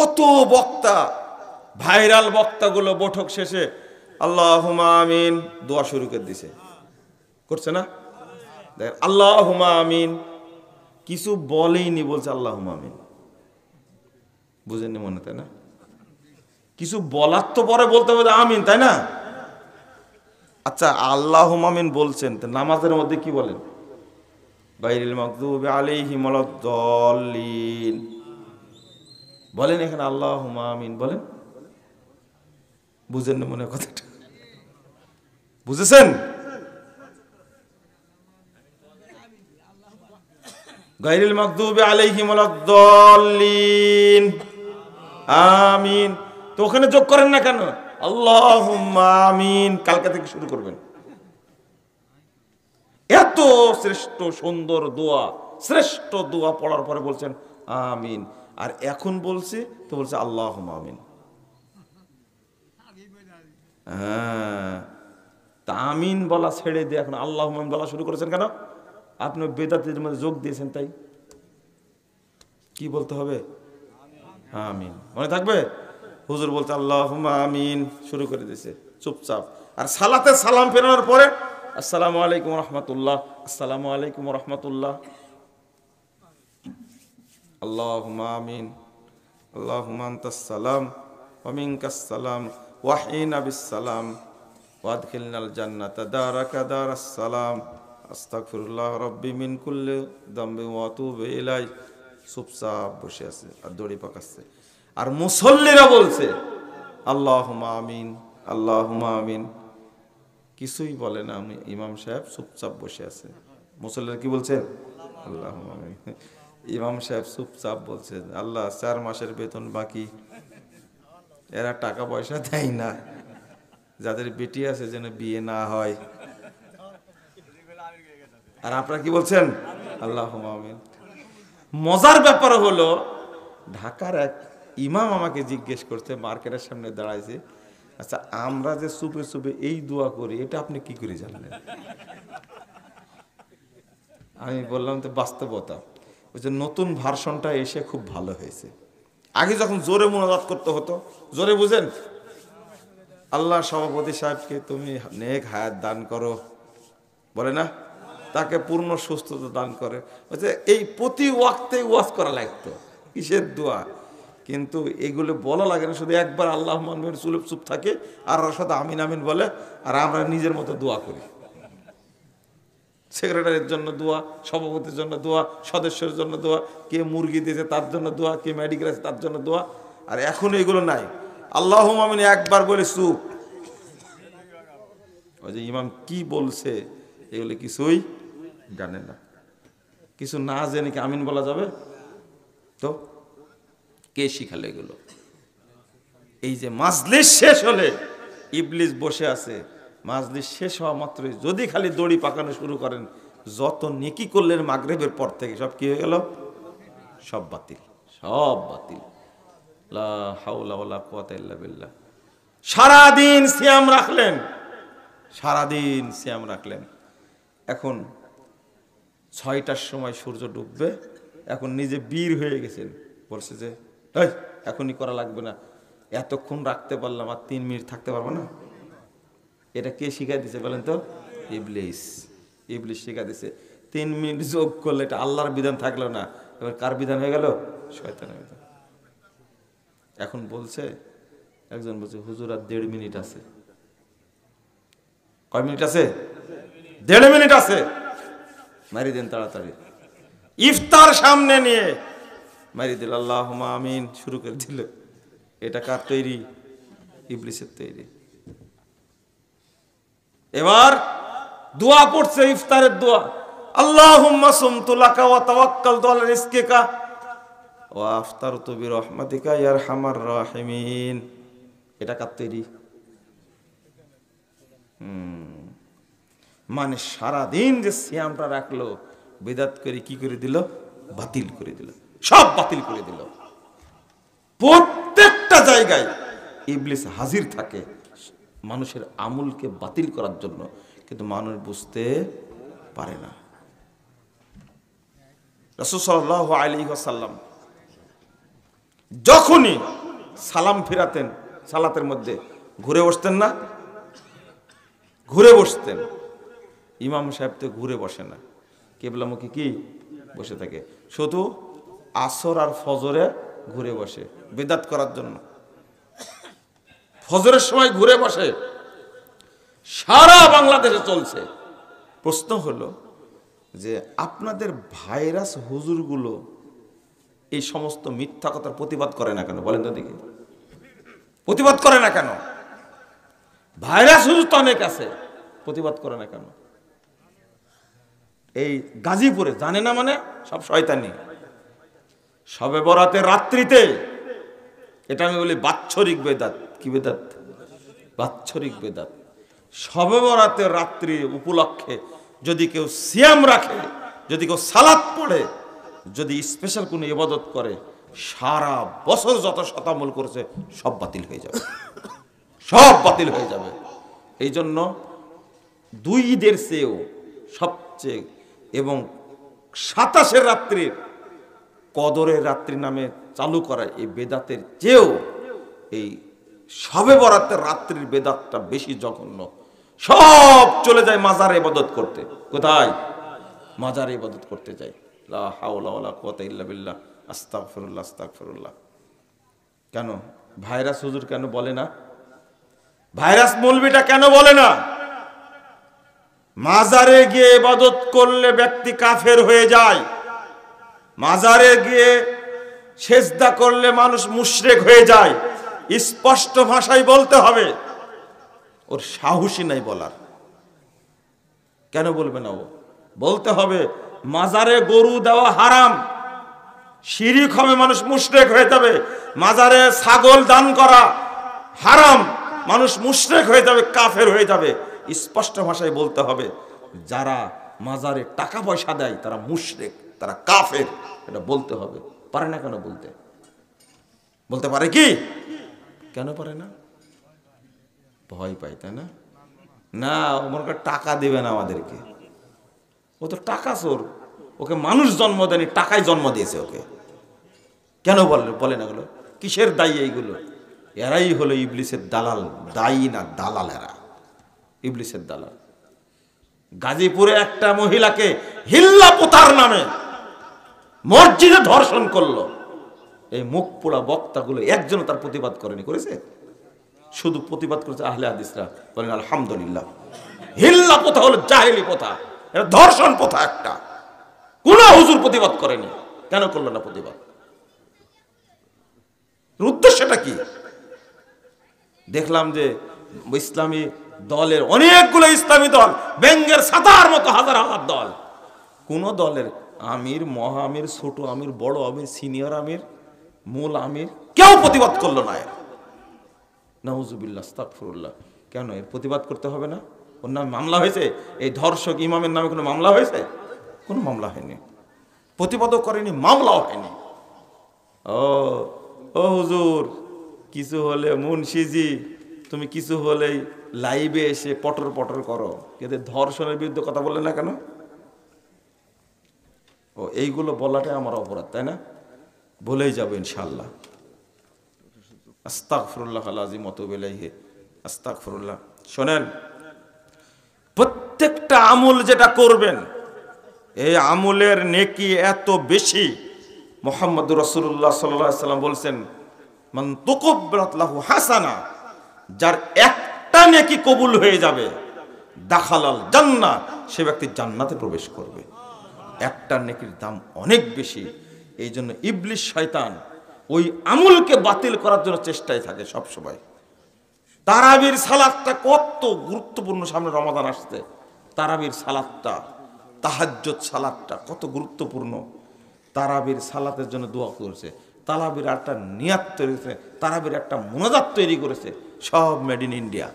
কত বক্তা, ভাইরাল বক্তাগুলো বৈঠক শেষে আল্লাহুম্মা আমিন দোয়া শুরু করে দিছে, করছে না? দেখ আল্লাহুম্মা আমিন, কিছু বলেইনি, বলছে আল্লাহুম্মা আমিন। বুঝেননি মনে, তাই না? কিছু বলার তো পরে বলতে হবে আমিন, তাই না? আচ্ছা, আল্লাহুম্মা আমিন বলছেন, তো নামাজের মধ্যে কি বলেন? গায়রিল মাগদুবি আলাইহিম ওয়ালাদ-দাল্লিন বলেন, এখানে আল্লাহুম্মা আমিন বলেন। বুঝেন না মনে কথাটা? বুঝেছেন? গায়রিল মাগদুবি আলাইহিম ওয়ালাদ-দাল্লিন আমিন। তো ওখানে যোগ করেন না কেন? আল্লাহুম্মা আমিন কালকে থেকে শুরু করবেন। এত শ্রেষ্ঠ সুন্দর দোয়া, শ্রেষ্ঠ দোয়া পড়ার পরে বলছেন আমিন, আর এখন বলছে তো বলছে আল্লাহুম্মা আমিন। হ্যাঁ, তা আমিন বলা ছেড়ে দিয়ে এখন আল্লাহুম্মা আমিন বলা শুরু করেছেন কেন? আপনি বেদাতের মধ্যে যোগ দিয়েছেন, তাই কি বলতে হবে? আমিন। মনে থাকবে? হুজুর বলতে আল্লাহুম্মা আমিন শুরু করে দিয়েছে চুপচাপ। আর সালাতে সালাম ফেরানোর পরে আসসালামু আলাইকুম রাহমাতুল্লাহ, আসসালামু আলাইকুম রাহমাতুল্লাহ, আল্লাহুম্মা আমিন, আল্লাহুম্মা আনতাস সালাম ওয়া মিনকাস সালাম ওয়া হিনা বিস সালাম ওয়া আদখিলনাল জান্নাতা দারাকা দারাস সালাম আস্তাগফিরুল্লাহ রাব্বি মিন কুল্লি যামবি ওয়া আতুবু ইলাইহি। চুপচাপ বসে আছে আর দড়ি পাকাচ্ছে। আর মুসল্লিরা বলছে আল্লাহুম্মা আমিন, আল্লাহুম্মা আমিন, কিছুই বলে না। আমি ইমাম সাহেব চুপচাপ বসে আছে। মুসল্লিরা কি বলছে? আল্লাহুম্মা আমিন। ইমাম সাহেব চুপচাপ বলছে আল্লাহ 4 মাসের বেতন বাকি, এরা টাকা পয়সা দেয় না, যাদের বেটি আছে যেন বিয়ে না হয়। আর আপনারা কি বলছেন? আল্লাহুম্মা আমিন। মজার ব্যাপার হলো, ঢাকার এক ইমাম আমাকে জিজ্ঞেস করতে, মার্কেটের সামনে দাঁড়াইছে, আচ্ছা আমরা যে চুপে চুপে এই দোয়া করি এটা আপনি কি করে জানলেন? আমি বললাম তো বাস্তবতা। ওই যে নতুন ভার্সনটা এসে খুব ভালো হয়েছে। আগে যখন জোরে মুনাজাত করতে হতো, জোরে বুঝেন, আল্লাহ সভাপতি সাহেবকে তুমি নেক হায়াত দান করো, বলে না, তাকে পূর্ণ সুস্থতা দান করে। এই প্রতি ওয়াক্তে ওয়াজ করা লাগতো, কিসের দোয়া, কিন্তু এগুলো বলা লাগে না। শুধু একবার আল্লাহ আমিন চুপ থাকে, আর ওর সাথে আমিন আমিন বলে, আর আমরা নিজের মতো দোয়া করি। সেক্রেটারির জন্য দোয়া, সভাপতির জন্য দোয়া, সদস্যের জন্য দোয়া, কে মুরগি দিয়েছে তার জন্য দোয়া, কে মেডিকেল আছে তার জন্য দোয়া। আর এখন এগুলো নাই, আল্লাহ আমিন একবার বলে চুপ। ওই যে ইমাম কি বলছে এগুলো কিছুই জানে না। কিছু না জেনে কি আমিন বলা যাবে? তো কে শিখালে এগুলো? এই যে মাজলিস শেষ হলে ইবলিস বসে আছে, মাজলিস শেষ হওয়া মাত্রই যদি খালি দড়ি পাকানো শুরু করেন, যত নেকি করলেন মাগরিবের পর থেকে সব কি হয়ে গেল? সব বাতিল, সব বাতিল। লা হাওলা ওয়ালা কুওয়াতা ইল্লা বিল্লাহ। সারাদিন সিয়াম রাখলেন, সারাদিন সিয়াম রাখলেন, এখন 6টার সময় সূর্য ডুববে, এখন নিজে বীর হয়ে গেছেন, বলছে যে এখনই করা লাগবে না, এতক্ষণ রাখতে পারলাম, আর 3 মিনিট থাকতে পারবো না। এটা কে শিখাই দিছে বলেন তো? ইবলিস। ইবলিস শিখাই দিছে। 3 মিনিট যোগ করলে এটা আল্লাহর বিধান থাকলো না, এবার কার বিধান হয়ে গেল? শয়তানের বিধান। এখন বলছে, একজন বলছে হুজুর আর 1.5 মিনিট আছে। কয় মিনিট আছে? 1.5 মিনিট আছে, মারি দেন তাড়াতাড়ি। ইফতার সামনে নিয়ে মারি দিল, আল্লাহুম্মা আমিন শুরু করে দিল। এটা কার তৈরি? ইবলিসের তৈরি। এবার দোয়া পড়ছে, ইফতারের দোয়া, আল্লাহুম্মা সুমতু লাকা ওয়া তাওয়াক্কালতু আলা রিজকিকা ওয়া আফতারতু বিরহমাতিকা ইয়া আরহামার রাহিমিন। এটা কার তৈরি? মানে সারাদিন যে সিয়ামটা রাখলো, বিদাত করে কি করে দিল? বাতিল করে দিল, সব বাতিল করে দিল। প্রত্যেকটা জায়গায় ইবলিস হাজির থাকে মানুষের আমলকে বাতিল করার জন্য, কিন্তু মানুষ বুঝতে পারে না। রাসূল সাল্লাল্লাহু আলাইহি ওয়াসাল্লাম যখনই সালাম ফিরাতেন সালাতের মধ্যে, ঘুরে বসতেন না? ঘুরে বসতেন। ইমাম সাহেব তো ঘুরে বসে না, কিবলামুখী কি বসে থাকে, শুধু আসর আর ফজরে ঘুরে বসে বিদআত করার জন্য। ফজরের সময় ঘুরে বসে, সারা বাংলাদেশে চলছে। প্রশ্ন হলো যে আপনাদের ভাইরাস হুজুরগুলো এই সমস্ত মিথ্যা কথার প্রতিবাদ করে না কেন? বলেন তো দেখি, প্রতিবাদ করে না কেন? ভাইরাস হুজুর তো অনেক আছে, প্রতিবাদ করে না কেন? এই গাজীপুরে জানে না মানে সব শয়তানি। শবে বরাতের রাত্রিতে, এটা আমি বলি বাৎসরিক বেদাত। কি বেদাত? বাৎসরিক বেদাত। শবে বরাতের রাত্রি উপলক্ষে যদি কেউ সিয়াম রাখে, যদি কেউ সালাত পড়ে, যদি স্পেশাল কোনো ইবাদত করে, সারা বছর যত শতামল করেছে সব বাতিল হয়ে যাবে, সব বাতিল হয়ে যাবে। এই জন্য 2 ঈদের চেয়েও সবচেয়ে, এবং 27 রাত্রির কদরের রাত্রি নামে চালু করা এই বেদাতের চেয়েও এই শবে বরাতের রাত্রির বেদাতটা বেশি জঘন্য। সব চলে যায় মাজারে ইবাদত করতে। কোথায়? মাজারে ইবাদত করতে যায়। লা হাওলা ওয়ালা কুওয়াতা ইল্লা বিল্লাহ, আস্তাগফিরুল্লাহ আস্তাগফিরুল্লাহ। কেন ভাইরাস হুজুর কেন বলে না? ভাইরাস মৌলবীটা কেন বলে না? মাজারে গিয়ে ইবাদত করলে ব্যক্তি কাফের হয়ে যায়, মাজারে গিয়ে সেজদা করলে মানুষ মুশরিক হয়ে যায়। স্পষ্ট ভাষায় বলতে হবে। ওর সাহসী নাই বলার। কেন বলবে না? ও বলতে হবে মাজারে গরু দেওয়া হারাম, শিরিক হবে, মানুষ মুশরিক হয়ে যাবে। মাজারে ছাগল দান করা হারাম, মানুষ মুশরিক হয়ে যাবে, কাফের হয়ে যাবে। স্পষ্ট ভাষায় বলতে হবে যারা মাজারে টাকা পয়সা দেয় তারা মুশরিক, তারা কাফের, এটা বলতে হবে। পারে না কেন বলতে? বলতে পারে কি? কেন পারে না? ভয় পাই, তাই না? না, মনে করে টাকা দেবে না আমাদেরকে। ও তো টাকা চোর, ওকে মানুষ জন্ম দেয়নি, টাকায় জন্ম দিয়েছে ওকে। কেন বলে না? গুলো কিসের দায়ী? এইগুলো এরাই হলো ইবলিসের দালাল। দায়ী না, দালাল এরা, ইবলিসের দালাল। গাজীপুরে একটা মহিলাকে হিল্লা পোতার নামে মসজিদে ধর্ষণ করলো। এই মুখ পোড়া বক্তাগুলো একজন তার প্রতিবাদ করেনি, করেছে? শুধু প্রতিবাদ করেছে আহলে হাদিসরা। বলেন আলহামদুলিল্লাহ। হিল্লা প্রথা হলো জাহেলি প্রথা, এটা ধর্ষণ প্রথা একটা। কোন হুজুর প্রতিবাদ করেনি। কেন করলো না প্রতিবাদ? উদ্দেশ্যটা কি? দেখলাম যে ইসলামী দলের অনেকগুলো ইসলামী দল, ব্যাঙ্গের ছাতার মতো হাজার হাজার দল, কোন দলের আমির, মহা আমির, ছোট আমির, বড় আমির, সিনিয়র আমির, মূল আমির কেউ প্রতিবাদ করলো না। নাউজুবিল্লাহ আস্তাগফিরুল্লাহ। কেন এর প্রতিবাদ করতে হবে না? ওর নামে মামলা হয়েছে? এই ধর্ষক ইমামের নামে কোনো মামলা হয়েছে? কোনো মামলা হয়নি। প্রতিবাদও করেনি, মামলাও হয়নি। ও হুজুর, কিছু হলে মুন্সিজি, তুমি কিছু হলেই লাইভে এসে পটর পটর করো, কিন্তু ধর্ষণের বিরুদ্ধে কথা বললে না কেন? ও এইগুলো বলাটাই আমার অপরাধ, তাই না? বলেই যাবো ইনশাআল্লাহ। আস্তাগফিরুল্লাহ আল-আযীম ওয়া তুবু ইলাইহি। আস্তাগফিরুল্লাহ। শোনেন, প্রত্যেকটা আমল যেটা করবেন, এই আমলের নেকি এত বেশি। মুহাম্মদুর রাসূলুল্লাহ সাল্লাল্লাহু আলাইহি ওয়াসাল্লাম বলছেন, মান তুকব্বালাত লাহু হাসানা, যার একটা নেকি কবুল হয়ে যাবে, দাখালাল জান্নাহ, সে ব্যক্তি জান্নাতে প্রবেশ করবে। একটা নেকির দাম অনেক বেশি। এই জন্য ইবলিস শয়তান ওই আমলকে বাতিল করার জন্য চেষ্টায় থাকে সব সময়। তারাবির সালাতটা কত গুরুত্বপূর্ণ, সামনে রমাদান আসছে। তারাবির সালাতটা, তাহাজ্জুদ সালাতটা কত গুরুত্বপূর্ণ। তারাবির সালাতের জন্য দোয়া করেছে, তারাবির একটা নিয়াত তৈরি করেছে, তারাবির একটা মুনাজাত তৈরি করেছে, সব মেড ইন ইন্ডিয়া।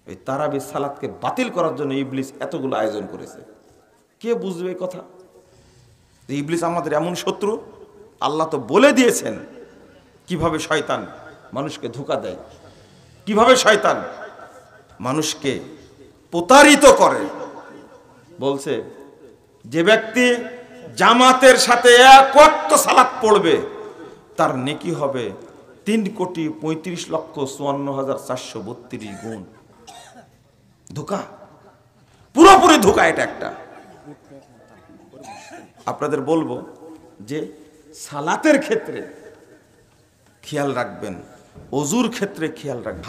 এই তারাবির সালাতকে বাতিল করার জন্য ইবলিস এতগুলো আয়োজন করেছে। কে বুঝবে এই কথা? ইবলিস আমাদের এমন শত্রু। আল্লাহ তো বলে দিয়েছেন কিভাবে শয়তান মানুষকে ধোঁকা দেয়, কিভাবে শয়তান মানুষকে প্রতারিত করে। বলছে যে ব্যক্তি জামাতের সাথে এক ওয়াক্ত সালাত পড়বে, তার নেকি হবে 3,35,54,432 গুণ। ধোঁকা, পুরোপুরি ধোঁকা। এটা একটা আপনাদের বলবো যে সালাতের ক্ষেত্রে খেয়াল রাখবেন, ওযুর ক্ষেত্রে খেয়াল রাখবেন।